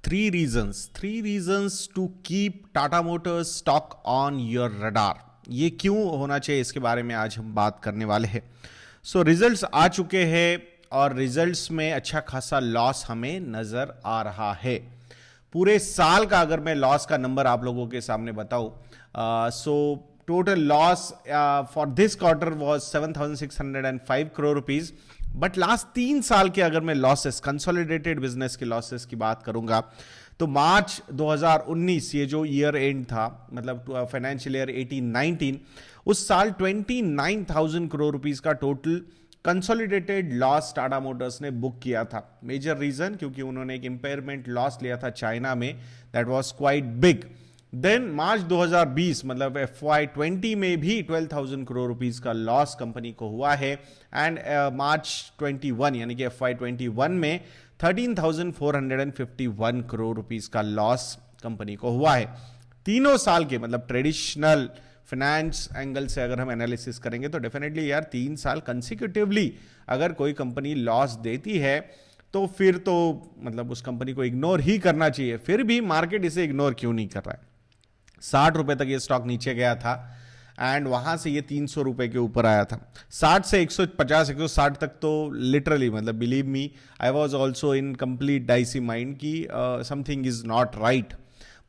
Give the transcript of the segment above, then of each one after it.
three reasons to keep Tata Motors stock on your radar. ये क्यों होना चाहिए, इसके बारे में आज हम बात करने वाले हैं. सो रिजल्ट्स आ चुके हैं और रिजल्ट्स में अच्छा खासा लॉस हमें नजर आ रहा है. पूरे साल का अगर मैं लॉस का नंबर आप लोगों के सामने बताऊं, so total loss for this quarter was 7,605 crore rupees. But last 3 साल के अगर मैं लॉसेस, कंसोलिडेटेड बिजनेस के लॉसेस की बात करूंगा, तो मार्च 2019 ये जो ईयर एंड था, मतलब फाइनेंशियल ईयर 18-19, उस साल 29,000 crore रुपीस का total consolidated loss Tata Motors ने बुक किया था. मेजर रीजन क्योंकि उन्होंने एक इंपेयरमेंट लॉस लिया था चाइना में, that was quite big. Then March 2020 मतलब FY20 में भी 12,000 crore रुपीस का लॉस कंपनी को हुआ है. एंड मार्च 21 यानी कि FY21 में 13,451 crore रुपीस का लॉस कंपनी को हुआ है. तीनों साल के मतलब ट्रेडिशनल फाइनेंस एंगल से अगर हम एनालिसिस करेंगे तो डेफिनेटली यार 3 साल कंसिक्यूटिवली अगर कोई कंपनी लॉस देती है तो फिर तो मतलब उस कंपनी को इग्नोर ही करना चाहिए. फिर भी मार्केट इसे इग्नोर क्यों नहीं कर रहा है. 60 रुपए तक ये स्टॉक नीचे गया था एंड वहां से ये 300 रुपए के ऊपर आया था. 60 से 150 160 तक तो लिटरली मतलब believe me, I was also in complete dicey mind कि something is not right.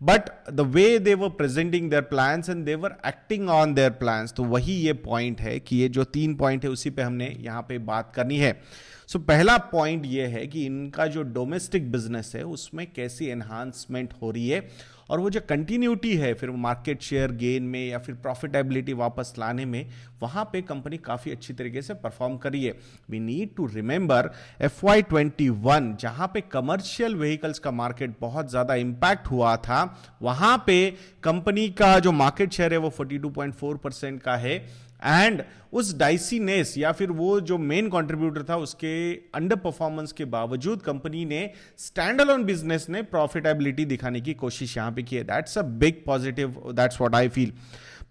But the way they were presenting their plans and they were acting on their plans, तो वही ये पॉइंट है कि ये जो 3 पॉइंट है उसी पे हमने यहाँ पे बात करनी है. सो पहला पॉइंट ये है कि इनका जो डोमेस्टिक बिजनेस है उसमें कैसी एनहांसमेंट हो रही है और वो जो कंटिन्यूटी है फिर मार्केट शेयर गेन में या फिर प्रॉफिटेबिलिटी वापस लाने में, वहां पे कंपनी काफी अच्छी तरीके से परफॉर्म करी है. We need to remember FY21 जहां पे कमर्शियल व्हीकल्स का मार्केट बहुत ज्यादा इंपैक्ट हुआ था, वहां पे कंपनी का जो मार्केट शेयर है वो 42.4% का है. एंड उस डाइसीनेस या फिर वो जो मेन कंट्रीब्यूटर था उसके अंडर परफॉर्मेंस के बावजूद कंपनी ने स्टैंड अलोन बिजनेस ने प्रॉफिटेबिलिटी दिखाने की कोशिश यहां पे की है. That's a big positive, that's what I feel.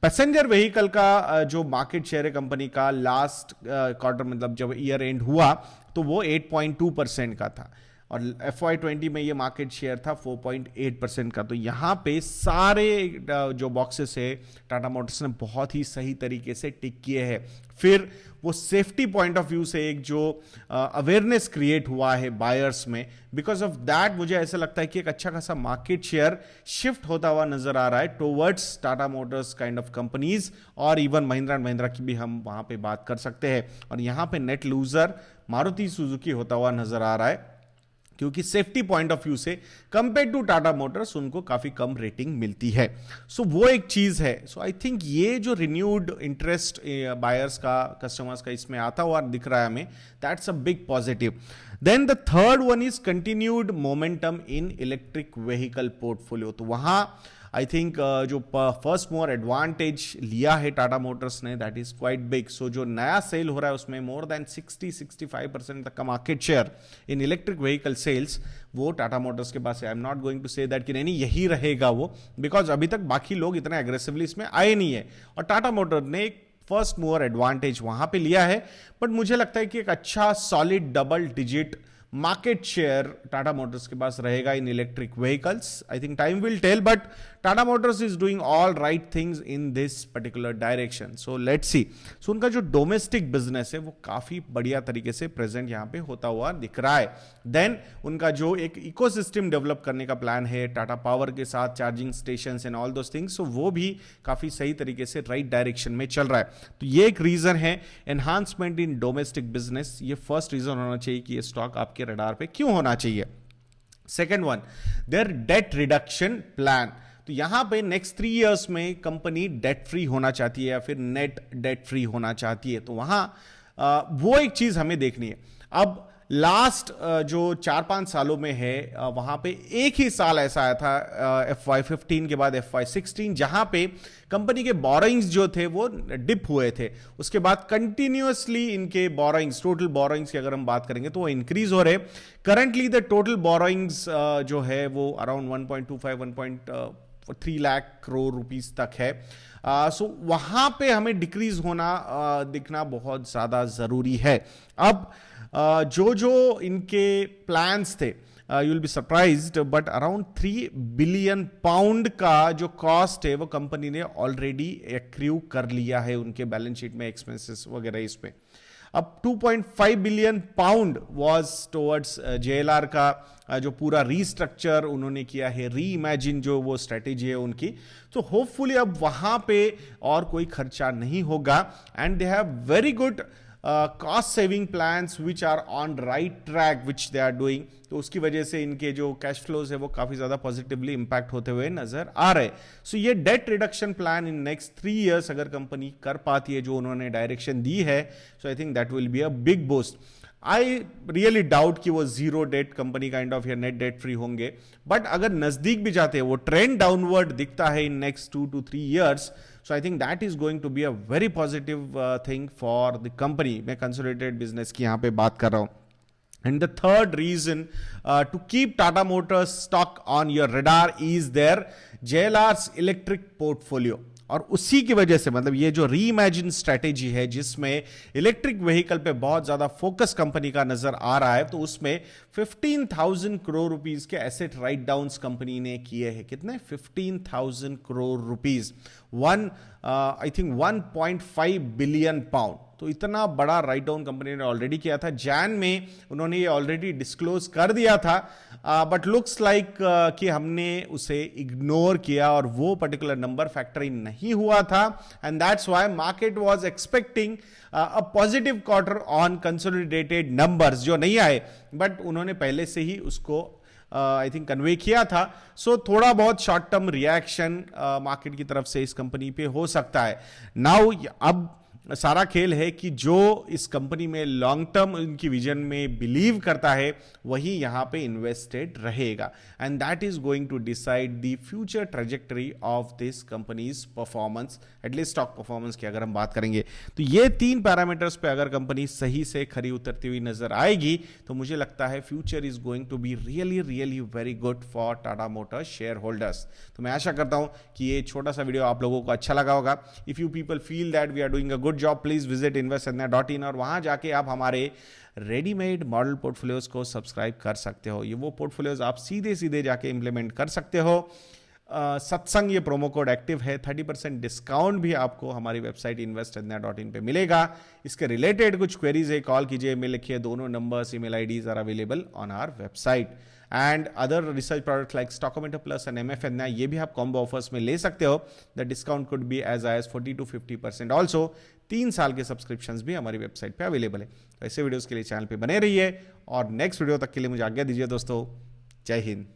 Passenger vehicle का जो मार्केट शेयर है कंपनी का लास्ट क्वार्टर मतलब जब ईयर एंड हुआ तो वो 8.2% का था और FY20 में ये मार्केट शेयर था 4.8% का. तो यहाँ पे सारे जो बॉक्सेस है टाटा मोटर्स ने बहुत ही सही तरीके से टिक किए हैं. फिर वो सेफ्टी पॉइंट ऑफ व्यू से एक जो अवेयरनेस क्रिएट हुआ है बायर्स में, बिकॉज ऑफ दैट मुझे ऐसा लगता है कि एक अच्छा खासा मार्केट शेयर शिफ्ट होता हुआ नजर आ रहा है towards Tata Motors kind of companies, और इवन महिंद्रा एंड महिंद्रा की भी हम वहां पे बात कर सकते हैं. और यहाँ पे नेट लूजर मारुति सुजुकी होता हुआ नजर आ रहा है क्योंकि सेफ्टी पॉइंट ऑफ व्यू से कंपेयर टू टाटा मोटर्स उनको काफी कम रेटिंग मिलती है. सो वो एक चीज है. सो आई थिंक ये जो रिन्यूड इंटरेस्ट बायर्स का, कस्टमर्स का इसमें आता हुआ दिख रहा है हमें, that's a big positive. Then the third one is continued momentum in electric vehicle portfolio. तो वहां आई थिंक जो फर्स्ट मोर एडवांटेज लिया है टाटा मोटर्स ने, that is quite big. So जो नया सेल हो रहा है उसमें मोर देन 60-65% तक का market share in electric vehicle sales वो टाटा मोटर्स के पास है. I am not going to say that कि नहीं यही रहेगा वो, बिकॉज अभी तक बाकी लोग इतने एग्रेसिवली इसमें आए नहीं है और टाटा मोटर ने एक फर्स्ट मोर एडवांटेज वहां पे लिया है. बट मुझे लगता है कि एक अच्छा solid double digit market share Tata Motors के पास रहेगा in electric vehicles. I think time will tell, but Tata Motors is doing all right things in this particular direction. So let's see. So उनका जो डोमेस्टिक बिजनेस है वो काफी बढ़िया तरीके से प्रेजेंट यहां पे होता हुआ दिख रहा है. देन उनका जो एक इकोसिस्टम डेवलप करने का प्लान है टाटा पावर के साथ, charging station and all those things, so वो भी काफी सही तरीके से राइट डायरेक्शन में चल रहा है. तो ये एक रीजन है एनहांसमेंट इन डोमेस्टिक बिजनेस. ये फर्स्ट रीजन होना चाहिए कि ये स्टॉक आपके रडार पे क्यों होना चाहिए. Second one, there debt reduction plan. तो यहां पे नेक्स्ट 3 इयर्स में कंपनी डेट फ्री होना चाहती है या फिर नेट डेट फ्री होना चाहती है. तो वहां वो एक चीज हमें देखनी है. अब लास्ट जो 4-5 सालों में है वहां पे एक ही साल ऐसा आया था FY15 के बाद FY16 जहां पे कंपनी के बोरोइंग्स जो थे वो डिप हुए थे. उसके बाद कंटिन्यूअसली इनके बोरोइंग्स, टोटल बोरोइंग्स की अगर हम बात करेंगे तो वो इंक्रीज हो रहे. करंटली द टोटल बोरोइंग्स जो है वो अराउंड 1.25-1.3 लाख करोड़ रुपीस तक है. सो वहां पे हमें डिक्रीज होना दिखना बहुत ज्यादा जरूरी है. अब जो इनके प्लान्स थे you will be surprised, but around 3 billion pound का जो कॉस्ट है वो कंपनी ने ऑलरेडी एक्रू कर लिया है उनके बैलेंस शीट में, एक्सपेंसेस वगैरह इसमें। अब 2.5 billion pound was towards JLR का जो पूरा रीस्ट्रक्चर उन्होंने किया है, री इमेजिन जो वो स्ट्रेटेजी है उनकी, तो होपफुली अब वहां पे और कोई खर्चा नहीं होगा, and they have very good cost saving plans which are on right track which they are doing. तो उसकी वजह से इनके जो कैश फ्लोज है वो काफी ज्यादा पॉजिटिवली इंपैक्ट होते हुए नजर आ रहे। सो ये debt reduction plan in next 3 years अगर कंपनी कर पाती है जो उन्होंने डायरेक्शन दी है, so I think that will be a big boost. I really doubt कि वो zero debt company kind of या नेट डेट फ्री होंगे, बट अगर नजदीक भी जाते हैं, वो ट्रेंड डाउनवर्ड दिखता है in next 2 to 3 years, so I think that is going to be a very positive thing for the company। मैं consolidated business की यहाँ पे बात कर रहा हूँ। And the third reason to keep Tata Motors stock on your radar is their JLR's electric portfolio। और उसी की वजह से मतलब ये जो रीइमेजिन स्ट्रेटेजी है जिसमें इलेक्ट्रिक व्हीकल पे बहुत ज्यादा फोकस कंपनी का नजर आ रहा है, तो उसमें 15,000 करोड़ रुपीस के एसेट राइट डाउन्स कंपनी ने किए हैं। कितने? 15,000 crore rupees, I think 1.5 billion pound. तो इतना बड़ा राइट डाउन कंपनी ने ऑलरेडी किया था। जैन में उन्होंने ये ऑलरेडी डिस्क्लोज कर दिया था, बट लुक्स लाइक कि हमने उसे इग्नोर किया और वो पर्टिकुलर नंबर फैक्टर इन नहीं हुआ था, and that's why market was expecting a positive quarter on consolidated numbers, जो नहीं आए, बट उन्होंने पहले से ही उसको आई थिंक कन्वे किया था। सो थोड़ा बहुत शॉर्ट टर्म रिएक्शन मार्केट की तरफ से इस कंपनी पे हो सकता है। नाउ अब सारा खेल है कि जो इस कंपनी में लॉन्ग टर्म इनकी विजन में बिलीव करता है वही यहां पे इन्वेस्टेड रहेगा, and that is going to decide the future trajectory of this company's performance, at least stock performance की अगर हम बात करेंगे। तो ये 3 पैरामीटर्स पे अगर कंपनी सही से खरी उतरती हुई नजर आएगी तो मुझे लगता है future is going to be really really very good for Tata Motors shareholders. तो मैं आशा करता हूं कि ये छोटा सा वीडियो आप लोगों को अच्छा लगा होगा। If you people feel that we are doing a good job, please visit investsadna.in और वहां जाके आप हमारे रेडीमेड मॉडल पोर्टफोलियोज को सब्सक्राइब कर सकते हो। ये वो पोर्टफोलियोज आप सीधे सीधे जाके इंप्लीमेंट कर सकते हो। सत्संग ये प्रोमो कोड एक्टिव है, 30% डिस्काउंट भी आपको हमारी वेबसाइट investsadna.in पे मिलेगा। इसके रिलेटेड कुछ क्वेरीज है, कॉल कीजिए, मेल लिखिए, दोनों numbers, email IDs are available on our website. And other research product like stockometer plus and MFN, ये भी आप कॉम्बो ऑफर्स में ले सकते हो। The discount could be as high as 40 to 50%। Also 3 साल के सब्सक्रिप्शंस भी हमारी वेबसाइट पे अवेलेबल है। तो ऐसे वीडियोस के लिए चैनल पे बने रहिए और नेक्स्ट वीडियो तक के लिए मुझे आज्ञा दीजिए दोस्तों। जय हिंद।